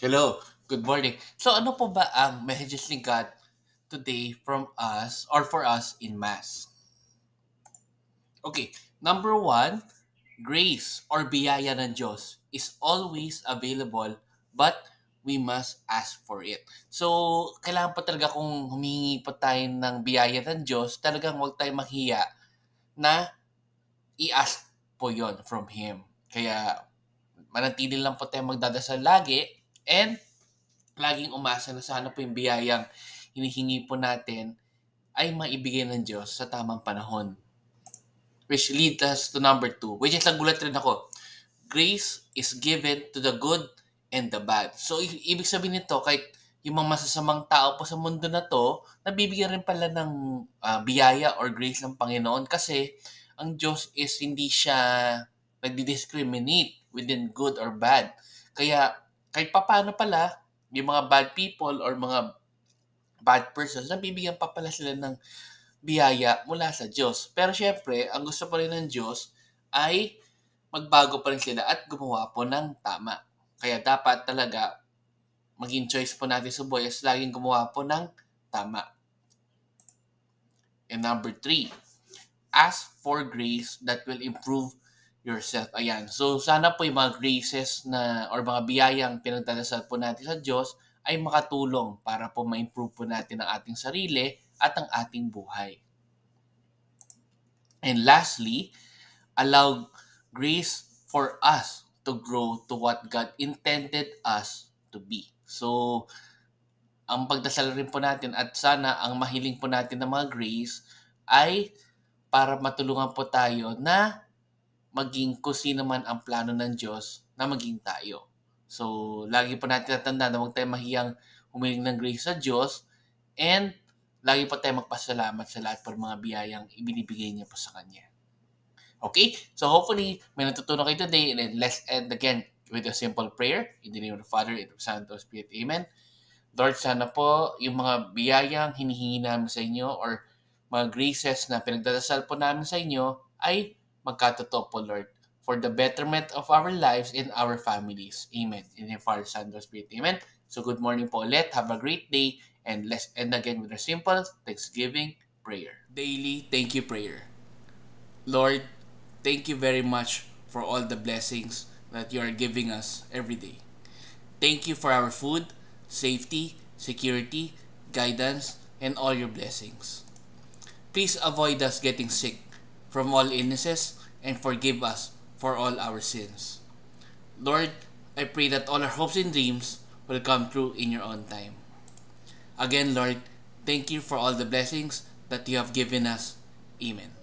Hello, good morning. So ano po ba ang messages ni God today from us or for us in Mass? Okay, number one, grace or biyaya ng Diyos is always available but we must ask for it. So, kailangan pa talaga kung humingi pa tayo ng biyaya ng Diyos, talagang huwag tayong mahiya na i-ask po yon from Him. Kaya manatili lang po tayo magdadasal lagi and laging umasa na sana po yung biyayang hinihingi po natin ay maibigay ng Diyos sa tamang panahon. Which leads us to number two, which is nagulat rin ako. Grace is given to the good and the bad. So, ibig sabihin nito, kahit yung mga masasamang tao po sa mundo na to, nabibigyan rin pala ng biyaya or grace ng Panginoon kasi ang Diyos is hindi siya nagdi-discriminate within good or bad. Kaya, kahit papano pala, yung mga bad people or mga bad persons, nabibigyan pa pala sila ng biyaya mula sa Diyos. Pero syempre, ang gusto pa rin ng Diyos ay magbago pa rin sila at gumawa po ng tama. Kaya dapat talaga maging choice po natin sa buhay is laging gumawa po ng tama. And number three, ask for grace that will improve yourself. Ayan. So, sana po yung mga graces na or mga biyayang pinagdadasal po natin sa Diyos ay makatulong para po ma-improve po natin ang ating sarili at ang ating buhay. And lastly, allow grace for us to grow to what God intended us to be. So, ang pagdasal rin po natin at sana ang mahiling po natin ng mga grace ay para matulungan po tayo na maging kung sino man ang plano ng Diyos na maging tayo. So, lagi po natin tatandaan na huwag tayo mahiyang humiling ng grace sa Diyos and lagi po tayo magpasalamat sa lahat por mga biyayang ibinibigay niya po sa Kanya. Okay? So, hopefully, may natutunan kayo today and then let's end again with a simple prayer. In the name of the Father, and of the Son, and of the Spirit. Amen. Lord, sana po yung mga biyayang hinihingi namin sa inyo or mga graces na pinagdadasal po namin sa inyo ay magkatotoo po, Lord, for the betterment of our lives and our families. Amen. In the Father, Son, and the Spirit. Amen. So good morning po ulit. Have a great day and let's end again with a simple Thanksgiving prayer. Daily thank you prayer. Lord, thank you very much for all the blessings that you are giving us every day. Thank you for our food, safety, security, guidance, and all your blessings. Please avoid us getting sick from all illnesses and forgive us for all our sins. Lord, I pray that all our hopes and dreams will come true in your own time. Again, Lord, thank you for all the blessings that you have given us. Amen.